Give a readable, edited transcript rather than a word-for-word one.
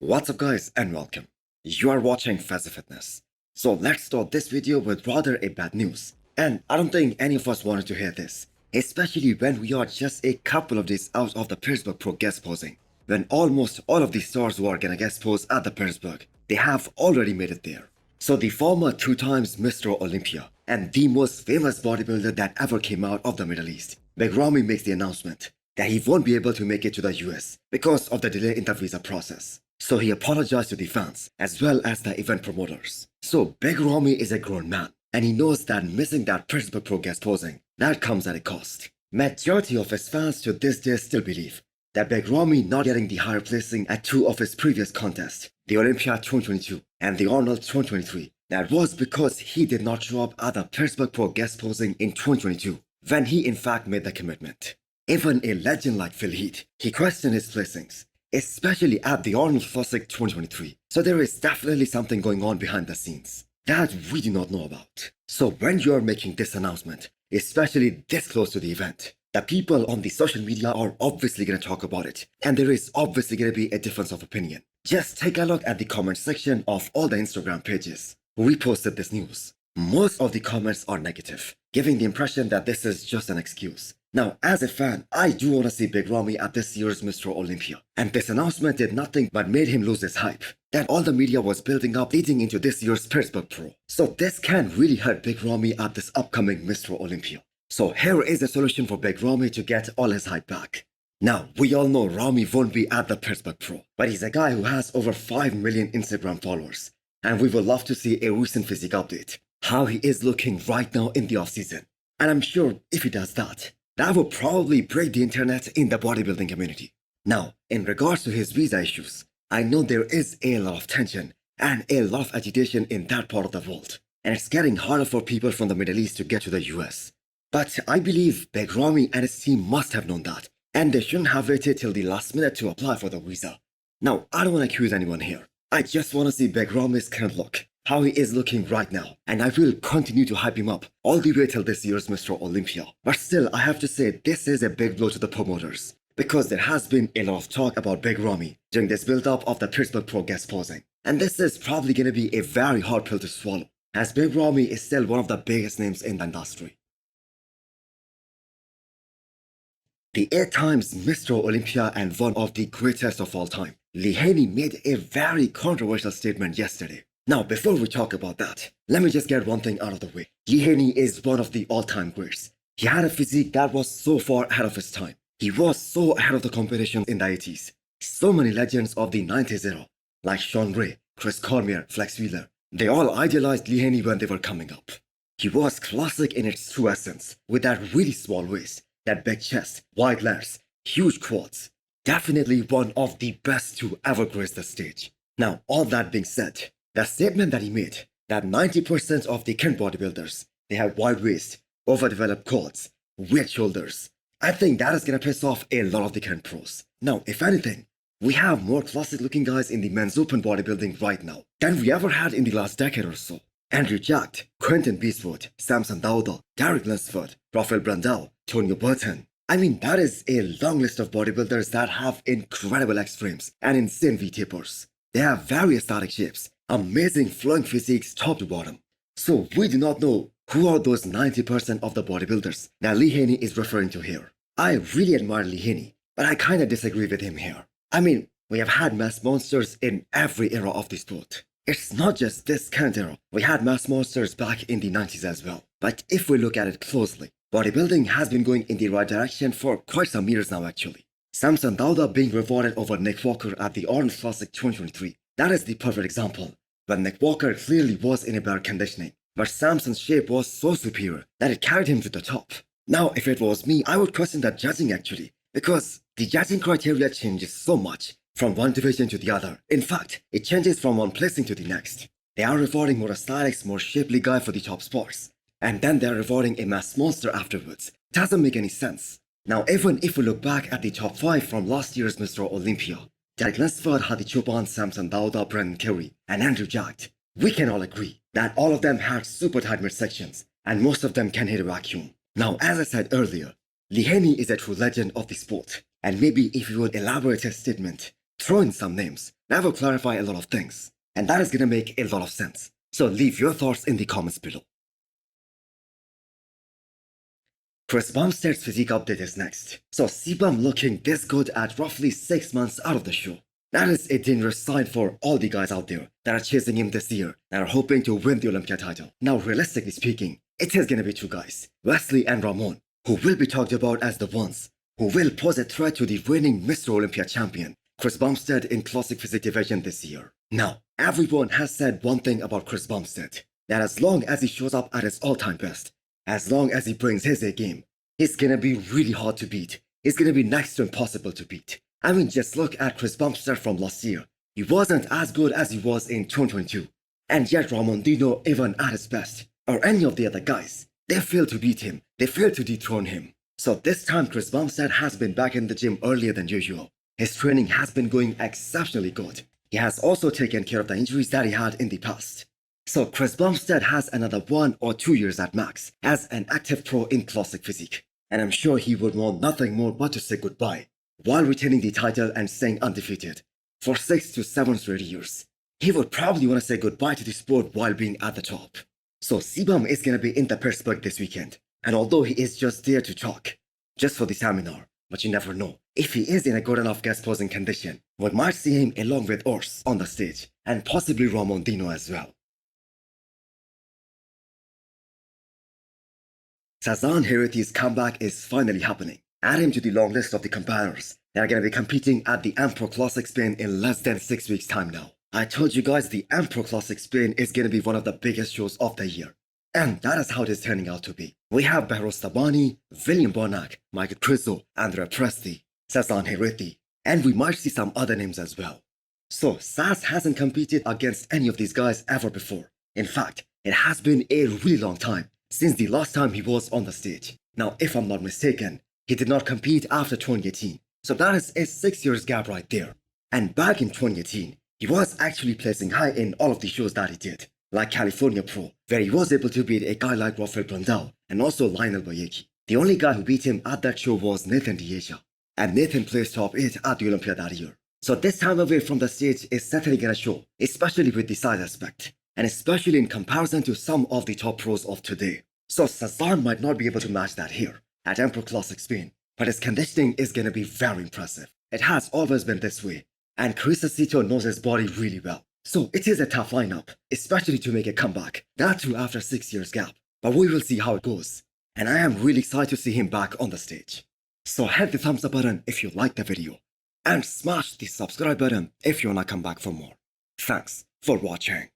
What's up guys and welcome. You are watching Fazi Fitness. So let's start this video with rather a bad news. And I don't think any of us wanted to hear this, especially when we are just a couple of days out of the Pittsburgh Pro guest posing. When almost all of the stars who are gonna guest pose at the Pittsburgh, they have already made it there. So the former 2 times Mr. Olympia and the most famous bodybuilder that ever came out of the Middle East, Big Ramy makes the announcement that he won't be able to make it to the US because of the delay in the visa process. So he apologized to the fans as well as the event promoters. So Big Ramy is a grown man and he knows that missing that Pittsburgh Pro guest posing, that comes at a cost. Majority of his fans to this day still believe that Big Ramy not getting the higher placing at 2 of his previous contests, the Olympia 2022 and the Arnold 2023, that was because he did not show up at the Pittsburgh Pro guest posing in 2022 when he in fact made the commitment. Even a legend like Phil Heath, he questioned his placings, especially at the Arnold Classic 2023. So there is definitely something going on behind the scenes that we do not know about. So when you are making this announcement, especially this close to the event, the people on the social media are obviously going to talk about it, and there is obviously going to be a difference of opinion. Just take a look at the comment section of all the Instagram pages who reposted this news. Most of the comments are negative, giving the impression that this is just an excuse. Now, as a fan, I do want to see Big Ramy at this year's Mr. Olympia. And this announcement did nothing but made him lose his hype that all the media was building up leading into this year's Pittsburgh Pro. So this can really hurt Big Ramy at this upcoming Mr. Olympia. So here is a solution for Big Ramy to get all his hype back. Now, we all know Ramy won't be at the Pittsburgh Pro, but he's a guy who has over 5 million Instagram followers. And we would love to see a recent physique update, how he is looking right now in the off-season. And I'm sure if he does that will probably break the internet in the bodybuilding community. Now, in regards to his visa issues, I know there is a lot of tension and a lot of agitation in that part of the world, and it's getting harder for people from the Middle East to get to the US. But I believe Big Ramy and his team must have known that, and they shouldn't have waited till the last minute to apply for the visa. Now, I don't want to accuse anyone here. I just want to see Big Ramy's current look, how he is looking right now, and I will continue to hype him up all the way till this year's Mr. Olympia. But still, I have to say this is a big blow to the promoters, because there has been a lot of talk about Big Ramy during this build-up of the Pittsburgh Pro guest posing. And this is probably going to be a very hard pill to swallow, as Big Ramy is still one of the biggest names in the industry. The 8 times Mr. Olympia and one of the greatest of all time, Lee Haney made a very controversial statement yesterday. Now, before we talk about that, let me just get one thing out of the way. Lee Haney is one of the all-time greats. He had a physique that was so far ahead of his time. He was so ahead of the competition in the 80s. So many legends of the 90s era, like Sean Ray, Chris Cormier, Flex Wheeler, they all idealized Lee Haney when they were coming up. He was classic in its true essence, with that really small waist, that big chest, wide lats, huge quads. Definitely one of the best to ever grace the stage. Now, all that being said, the statement that he made, that 90% of the current bodybuilders, they have wide waist, overdeveloped quads, weird shoulders. I think that is gonna piss off a lot of the current pros. Now, if anything, we have more classic looking guys in the men's open bodybuilding right now than we ever had in the last decade or so. Andrew Jacked, Quentin Beastwood, Samson Dowdle, Derek Lunsford, Rafael Brandao, Tonio Burton. I mean, that is a long list of bodybuilders that have incredible X-frames and insane V-tapers. They have very static shapes, amazing flowing physiques top to bottom. So we do not know who are those 90% of the bodybuilders that Lee Haney is referring to here. I really admire Lee Haney, but I kinda disagree with him here. I mean, we have had mass monsters in every era of the sport. It's not just this current era. We had mass monsters back in the 90s as well. But if we look at it closely, bodybuilding has been going in the right direction for quite some years now actually. Samson Dauda being rewarded over Nick Walker at the Arnold Classic 2023. That is the perfect example, when Nick Walker clearly was in a better conditioning, but Samson's shape was so superior that it carried him to the top. Now, if it was me, I would question that judging actually, because the judging criteria changes so much from one division to the other. In fact, it changes from one placing to the next. They are rewarding more aesthetics, more shapely guy for the top spots, and then they are rewarding a mass monster afterwards. Doesn't make any sense. Now, even if we look back at the top 5 from last year's Mr. Olympia, Derek Lunsford, Hadi Chopin, Samson Dauda, Brendan Curry, and Andrew Jacked, we can all agree that all of them had super tight midsections, and most of them can hit a vacuum. Now, as I said earlier, Lee Haney is a true legend of the sport, and maybe if he would elaborate his statement, throw in some names, that will clarify a lot of things, and that is gonna make a lot of sense. So leave your thoughts in the comments below. Chris Bumstead's physique update is next. So C-Bum looking this good at roughly 6 months out of the show. That is a dangerous sign for all the guys out there that are chasing him this year, that are hoping to win the Olympia title. Now realistically speaking, it is gonna be two guys, Wesley and Ramon, who will be talked about as the ones who will pose a threat to the reigning Mr. Olympia champion, Chris Bumstead, in Classic Physique division this year. Now, everyone has said one thing about Chris Bumstead, that as long as he shows up at his all-time best, as long as he brings his A game, he's gonna be really hard to beat. He's gonna be next to impossible to beat. I mean, just look at Chris Bumstead from last year. He wasn't as good as he was in 2022. And yet Ramon Dino, even at his best, or any of the other guys, they failed to beat him. They failed to dethrone him. So this time Chris Bumstead has been back in the gym earlier than usual. His training has been going exceptionally good. He has also taken care of the injuries that he had in the past. So Chris Bumstead has another 1 or 2 years at max as an active pro in Classic Physique. And I'm sure he would want nothing more but to say goodbye, while retaining the title and staying undefeated for 6 to 7 straight years. He would probably want to say goodbye to the sport while being at the top. So C-Bum is going to be in the Pittsburgh this weekend. And although he is just there to talk, just for the seminar, but you never know. If he is in a good enough guest posing condition, we might see him along with Urs on the stage, and possibly Ramon Dino as well. Sazan Heirati's comeback is finally happening. Add him to the long list of the competitors that are going to be competing at the Pro Classic Spain in less than 6 weeks time now. I told you guys the Pro Classic Spain is going to be one of the biggest shows of the year. And that is how it is turning out to be. We have Behrouz Tabani, William Bonac, Michael Crizo, Andrea Presti, Sazan Heirati, and we might see some other names as well. So Saz hasn't competed against any of these guys ever before. In fact, it has been a really long time since the last time he was on the stage. Now, if I'm not mistaken, he did not compete after 2018. So that is a 6 years gap right there. And back in 2018, he was actually placing high in all of the shows that he did, like California Pro, where he was able to beat a guy like Rafael Brandao and also Lionel Bayeki. The only guy who beat him at that show was Nathan Diaja, and Nathan placed top 8 at the Olympia that year. So this time away from the stage is certainly gonna show, especially with the size aspect, and especially in comparison to some of the top pros of today. So Sazar might not be able to match that here at Pro Classic Spain, but his conditioning is gonna be very impressive. It has always been this way, and Chris Cito knows his body really well. So it is a tough lineup, especially to make a comeback, that too after 6 years gap. But we will see how it goes, and I am really excited to see him back on the stage. So hit the thumbs up button if you liked the video, and smash the subscribe button if you wanna come back for more. Thanks for watching.